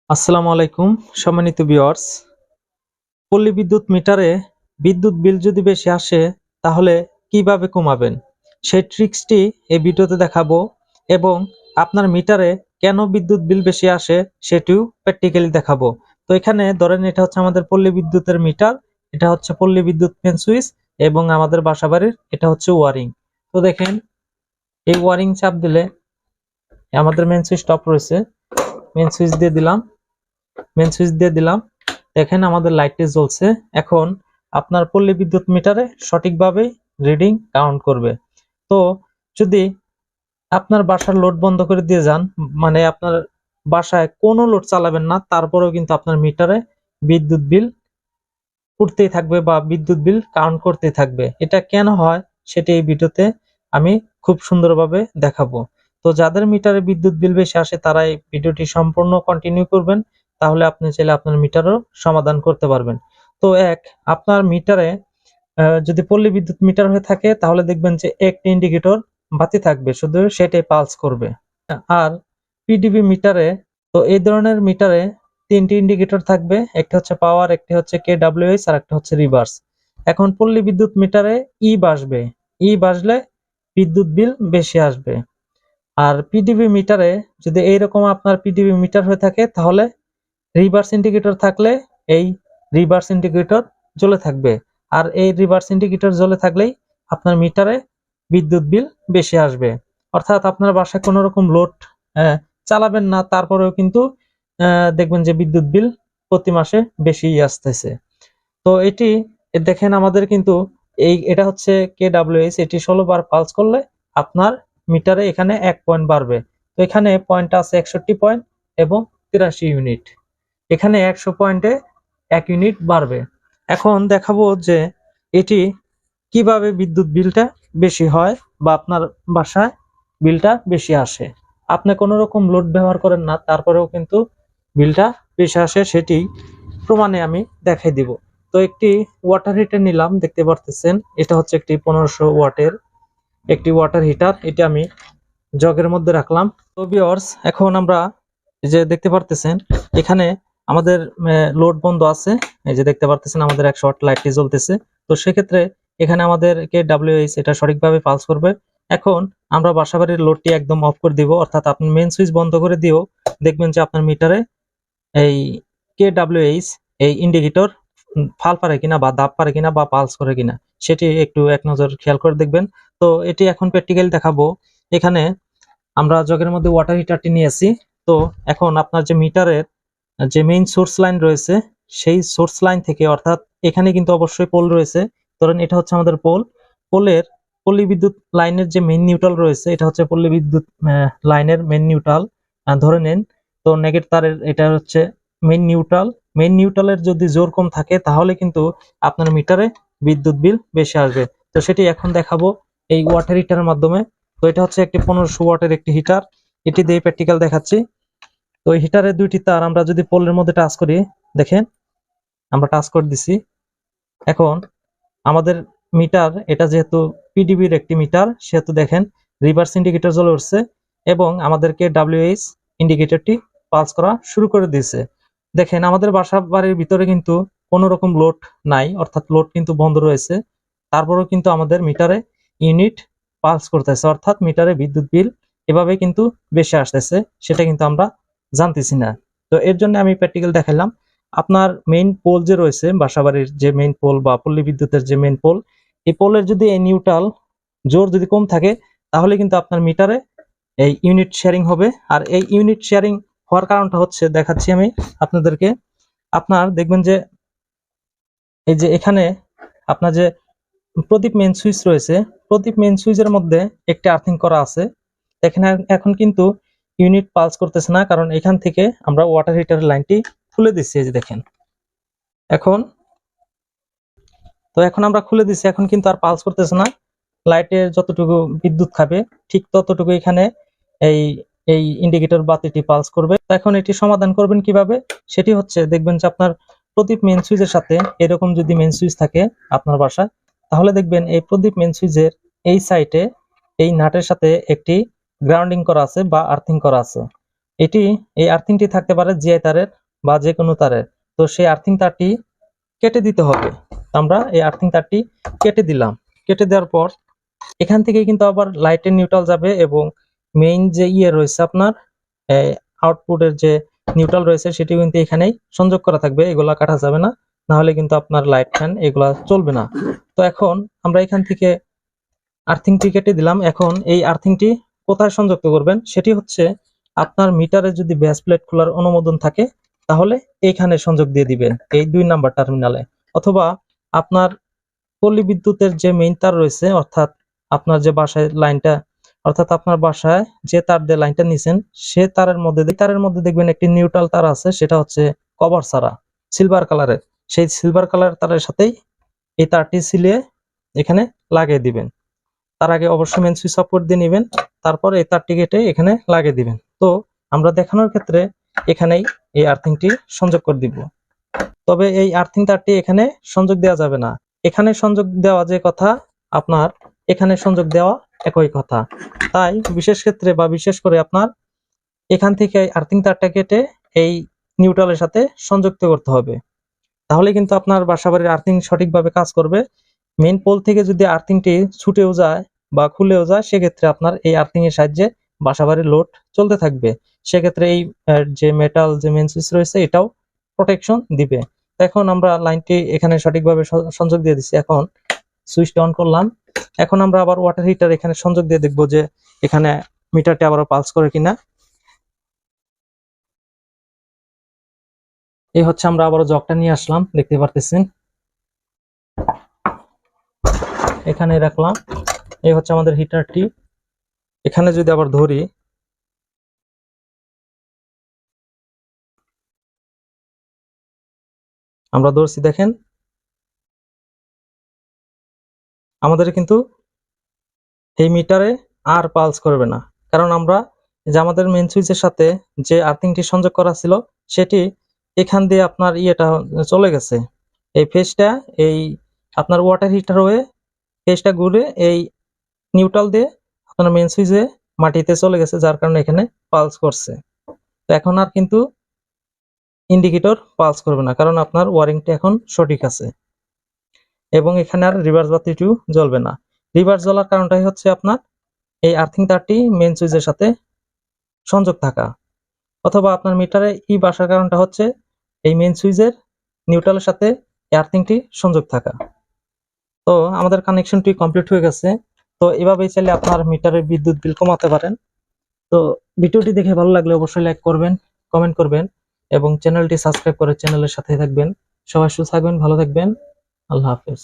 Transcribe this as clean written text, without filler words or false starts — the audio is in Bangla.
আসসালামু আলাইকুম সম্মানিত ভিউয়ার্স। পল্লী বিদ্যুৎ মিটারে বিদ্যুৎ বিল যদি বেশি আসে তাহলে কিভাবে কমাবেন সেই ট্রিক্সটি এই ভিডিওতে দেখাবো এবং আপনার মিটারে কেন বিদ্যুৎ বিল বেশি আসে সেটিও প্র্যাকটিক্যালি দেখাবো। তো এখানে ধরেন এটা হচ্ছে আমাদের পল্লী বিদ্যুতের মিটার, এটা হচ্ছে পল্লী বিদ্যুৎ মেন সুইচ এবং আমাদের বাসাবাড়ির এটা হচ্ছে ওয়ারিং। তো দেখেন এই ওয়ারিং চাপ দিলে আমাদের মেন সুইচ অফ রয়েছে, মেন সুইচ দিয়ে দিলাম, দেখেন আমাদের লাইটটি জ্বলছে। এখন আপনার পল্লী বিদ্যুৎ মিটারে সঠিকভাবে রিডিং কাউন্ট করবে। তো যদি আপনার বাসার লোড বন্ধ করে দিয়ে যান, মানে আপনার বাসায় কোনো লোড চালাবেন না, তারপরেও কিন্তু আপনার মিটারে বিদ্যুৎ বিল উঠতেই থাকবে বা বিদ্যুৎ বিল কাউন্ট করতেই থাকবে। এটা কেন হয় সেটা এই ভিডিওতে আমি খুব সুন্দরভাবে দেখাবো। তো যাদের মিটারে বিদ্যুৎ বিল বেশি আসে তারা এই ভিডিওটি সম্পূর্ণ কন্টিনিউ করবেন, তাহলে আপনি চাইলে আপনার মিটারও সমাধান করতে পারবেন। তো আপনার মিটারে যদি পল্লী বিদ্যুৎ মিটার হয়ে থাকে তাহলে দেখবেন যে একটি ইন্ডিকেটর বাতি থাকবে, শুধু সেটাই পালস করবে। আর পিডিবি মিটারে, তো এই ধরনের মিটারে তিনটি ইন্ডিকেটর থাকবে, একটা হচ্ছে পাওয়ার, একটা হচ্ছে কেডব্লিউএস আর একটা হচ্ছে রিভার্স। এখন পল্লী বিদ্যুৎ মিটারে বাজলে বিদ্যুৎ বিল বেশি আসবে। আর পিডিবি মিটারে যদি এইরকম আপনার পিডিবি মিটার হয়ে থাকে তাহলে রিভার্স ইন্ডিকেটর থাকলে এই রিভার্স ইন্ডিকেটর জ্বলে থাকবে, আর এই রিভার্স ইন্ডিকেটর জ্বলে থাকলেই আপনার মিটারে বিদ্যুৎ বিল বেশি আসবে। অর্থাৎ আপনার বাসায় কোনো রকম লোড চালাবেন না, তারপরেও কিন্তু দেখবেন যে বিদ্যুৎ বিল প্রতি মাসে বেশি আসতেছে। তো এটি দেখেন আমাদের কিন্তু এটা হচ্ছে কেডব্লিউএস, এটি 16 বার পালস করলে আপনার মিটারে এখানে 1 পয়েন্ট বাড়বে। তো এখানে পয়েন্ট আছে 61 পয়েন্ট এবং 83 ইউনিট, এখানে 100 পয়েন্টে 1 ইউনিট বাড়বে। এখন দেখাবো যে এটি কিভাবে বিদ্যুৎ বিলটা বেশি হয় বা আপনার বাসায় বিলটা বেশি আসে। আপনি কোনো রকম লোড ব্যবহার করেন না, তারপরেও কিন্তু বিলটা বেশি আসে, সেটি প্রমাণে আমি দেখাই দিব। তো একটি ওয়াটার হিটার নিলাম, দেখতে পারতেছেন এটা হচ্ছে একটি 1500 ওয়াটের একটি ওয়াটার হিটার, এটা আমি জগের মধ্যে রাখলাম। তো ভিউয়ার্স, এখন আমরা যে দেখতে পারতেছেন এখানে আমাদের লোড বন্ধ আছে, এই যে দেখতে পারতেছেন আমাদের 100 ওয়াট লাইটটি জ্বলতেছে। তো সেক্ষেত্রে এখানে আমাদের কেডব্লিউএস এটা সঠিকভাবে পালস করবে। এখন আমরা বাসাবাড়ির লোডটি একদম অফ করে দিব, অর্থাৎ আপনি মেইন সুইচ বন্ধ করে দিও, দেখবেন যে আপনার মিটারে এই কেডব্লিউএস এই ইন্ডিকেটর ফাল পারে কিনা বা দাব পারে কিনা বা পালস করে কিনা সেটি একটু এক নজর খেয়াল করে দেখবেন। তো এটি এখন প্র্যাকটিক্যালি দেখাবো। এখানে আমরা জগের মধ্যে ওয়াটার হিটারটি নিয়েছি। তো এখন আপনার যে মিটারের যে মেইন সোর্স লাইন রয়েছে সেই সোর্স লাইন থেকে, অর্থাৎ এখানে কিন্তু অবশ্যই পোল রয়েছে, ধরেন এটা হচ্ছে আমাদের পোলের পল্লী বিদ্যুৎ লাইনের যে মেইন নিউট্রাল রয়েছে, এটা হচ্ছে পল্লী বিদ্যুৎ লাইনের মেইন নিউট্রাল ধরে নেন। তো নেগেট তারের এটা হচ্ছে মেইন নিউট্রালের যদি জোর কম থাকে তাহলে কিন্তু আপনার মিটারে বিদ্যুৎ বিল বেশি আসবে। তো সেটি এখন দেখাবো এই ওয়াটার হিটারের মাধ্যমে। তো এটা হচ্ছে একটি 1500 ওয়াটের একটি হিটার, এটি দিয়ে প্র্যাকটিক্যাল দেখাচ্ছি। তো এই হিটারের দুইটি তার আমরা যদি পোলের মধ্যে টাচ করি, দেখেন আমরা টাচ করে দিছি। এখন আমাদের মিটার এটা যেহেতু পিডিবির একটি মিটার, সেহেতু দেখেন রিভার্স ইন্ডিকেটর জ্বলে উঠছে এবং আমাদেরকে ডাব্লিউএইচ ইন্ডিকেটরটি পালস করা শুরু করে দিয়েছে। দেখেন আমাদের বাসা বাড়ির ভিতরে কিন্তু কোনো রকম লোড নাই, অর্থাৎ লোড কিন্তু বন্ধ রয়েছে, তারপরেও কিন্তু আমাদের মিটারে ইউনিট পালস করতেছে, অর্থাৎ মিটারে বিদ্যুৎ বিল এভাবে কিন্তু বেশি আসতেছে, সেটা কিন্তু আমরা জানতেছি না। তো এর জন্য আমি প্র্যাকটিক্যাল দেখালাম। আপনার মেইন পোল যে রয়েছে, বাসাবাড়ির যে মেইন পোল বা পল্লী বিদ্যুতের যে মেইন পোল, এই পোলের যদি এই নিউট্রাল জোর যদি কম থাকে তাহলে কিন্তু আপনার মিটারে এই ইউনিট শেয়ারিং হবে। আর এই ইউনিট শেয়ারিং হওয়ার কারণটা হচ্ছে দেখাচ্ছি আমি আপনাদেরকে। আপনার দেখবেন যে এই যে এখানে আপনার যে প্রদীপ মেইন সুইচ রয়েছে, প্রদীপ মেইন সুইচের মধ্যে একটি আর্থিং করা আছে। এখানে এখন কিন্তু ইউনিট পালস করতেছে না, কারণ এখান থেকে আমরা ওয়াটার হিটারের লাইনটি খুলে দিচ্ছি, এই যে দেখেন। এখন আমরা খুলে দিচ্ছি, এখন কিন্তু আর পালস করতেছে না। লাইটের যতটুকু বিদ্যুৎ খাবে ঠিক ততটুকু এখানে এই এই ইন্ডিকেটর বাতিটি পালস করবে। এখন এটি সমাধান করবেন কিভাবে, সেটি হচ্ছে দেখবেন যে আপনার প্রদীপ মেইন সুইচের সাথে এরকম যদি মেইন সুইচ থাকে আপনার বাসায়, তাহলে দেখবেন এই প্রদীপ মেইন সুইচের এই সাইডে এই নাটের সাথে একটি গ্রাউন্ডিং করা আছে বা আর্থিং করা আছে। এই আর্থিংটি থাকতে পারে জিআই তারের বা যে কোনো তারের, তো সেই আর্থিং তারটি কেটে দিতে হবে। আমরা এই আর্থিং তারটি কেটে দিলাম। কেটে দেওয়ার পর এখান থেকে কিন্তু আবার লাইটের নিউট্রাল যাবে এবং মেইন যে রয়েছে আপনার আউটপুটের যে নিউট্রাল রয়েছে সেটি কিন্তু এখানেই সংযোগ করা থাকবে, এগুলা কাটা যাবে না, না হলে কিন্তু আপনার লাইট ফ্যান এগুলা চলবে না। তো এখন আমরা এখান থেকে আর্থিংটি কেটে দিলাম। এখন এই আর্থিংটি কোথায় সংযুক্ত করবেন সেটি হচ্ছে আপনার মিটারে যদি বেস প্লেট খোলার অনুমোদন থাকে তাহলে এইখানে সংযোগ দিয়ে দিবেন, এই 2 নাম্বার টার্মিনালে। অথবা আপনার পল্লী বিদ্যুতের যে মেইন তার রয়েছে, অর্থাৎ আপনার যে বাসায় লাইনটা, অর্থাৎ আপনার বাসায় যে তার দিয়ে লাইনটা নিছেন সে তারের মধ্যে দেখবেন একটি নিউট্রাল তার আছে, সেটা হচ্ছে কভার ছাড়া সিলভার কালারের। সেই সিলভার কালার তারের সাথেই এই তারটি সিলিয়ে এখানে লাগিয়ে দিবেন। তার আগে অবশ্যই মেন সুইচ অফ করে দিয়ে নেবেন, তারপর এই তারটি কেটে এখানে লাগিয়ে দিবেন। তো আমরা দেখানোর ক্ষেত্রে এখানেই এই আর্থিংটি সংযোগ করে দিব। তবে এই আর্থিং তারটি এখানে সংযোগ দেওয়া যাবে না, এখানে সংযোগ দেওয়া যে কথা আপনার এখানে সংযোগ দেওয়া একই কথা। তাই বিশেষ ক্ষেত্রে বা বিশেষ করে আপনার এখান থেকে আর্থিং তারটা কেটে এই নিউট্রালের সাথে সংযুক্ত করতে হবে, তাহলে কিন্তু আপনার বাসাবাড়ির আর্থিং সঠিকভাবে কাজ করবে। মেইন পোল থেকে যদি আর্থিংটি ছুটেও যায় বা খুলেও যায় সেক্ষেত্রে আপনার এই আর্থিং এর সাহায্যে বাসাবাড়ির লোড চলতে থাকবে। সেক্ষেত্রে এই যে মেটাল যে মেইন সুইচ রয়েছে এটাও প্রোটেকশন দিবে। এখন আমরা লাইনটি এখানে সঠিকভাবে সংযোগ দিয়ে দিচ্ছি। এখন সুইচটা অন করলাম। এখন আমরা আবার ওয়াটার হিটার এখানে সংযোগ দিয়ে দেখবো যে এখানে মিটারটি আবার পালস করে কিনা। এই হচ্ছে আমরা আবার জগটা নিয়ে আসলাম, দেখতে পারতেছেন এখানে রাখলাম। এই হচ্ছে আমাদের হিটারটি। এখানে যদি আবার ধরি, আমরা ধরছি, দেখেন আমাদের কিন্তু এই মিটারে আর পালস করবে না, কারণ আমরা যে আমাদের মেইন সুইচের সাথে যে আর্থিংটি সংযোগ করা ছিল সেটি এখান দিয়ে আপনার ইয়েটা চলে গেছে, এই ফেজটা এই আপনার ওয়াটার হিটার হয়ে ফেজটা ঘুরে এই নিউট্রাল দিয়ে আপনার মেইন সুইচে মাটিতে চলে গেছে, যার কারণে এখানে পালস করছে। তো এখন আর কিন্তু ইন্ডিকেটর পালস করবে না, কারণ আপনার ওয়ারিংটা এখন সঠিক আছে এবং এখানে আর রিভার্স বাতিটিও জ্বলবে না। রিভার্স জ্বলার কারণটাই হচ্ছে আপনার এই আর্থিং তারটি মেইন সুইচের সাথে সংযোগ থাকা, অথবা আপনার মিটারে ই বাসার কারণটা হচ্ছে এই মেইন সুইচের নিউট্রালের সাথে আর্থিংটি সংযোগ থাকা। তো আমাদের কানেকশনটি কমপ্লিট হয়ে গেছে। তো এভাবেই চাইলে আপনার মিটারের বিদ্যুৎ বিল কমাতে পারেন। তো ভিডিওটি দেখে ভালো লাগলে অবশ্যই লাইক করবেন, কমেন্ট করবেন এবং চ্যানেলটি সাবস্ক্রাইব করে চ্যানেলের সাথে থাকবেন। সবাই সুস্থ থাকবেন, ভালো থাকবেন। আল্লাহ হাফেজ।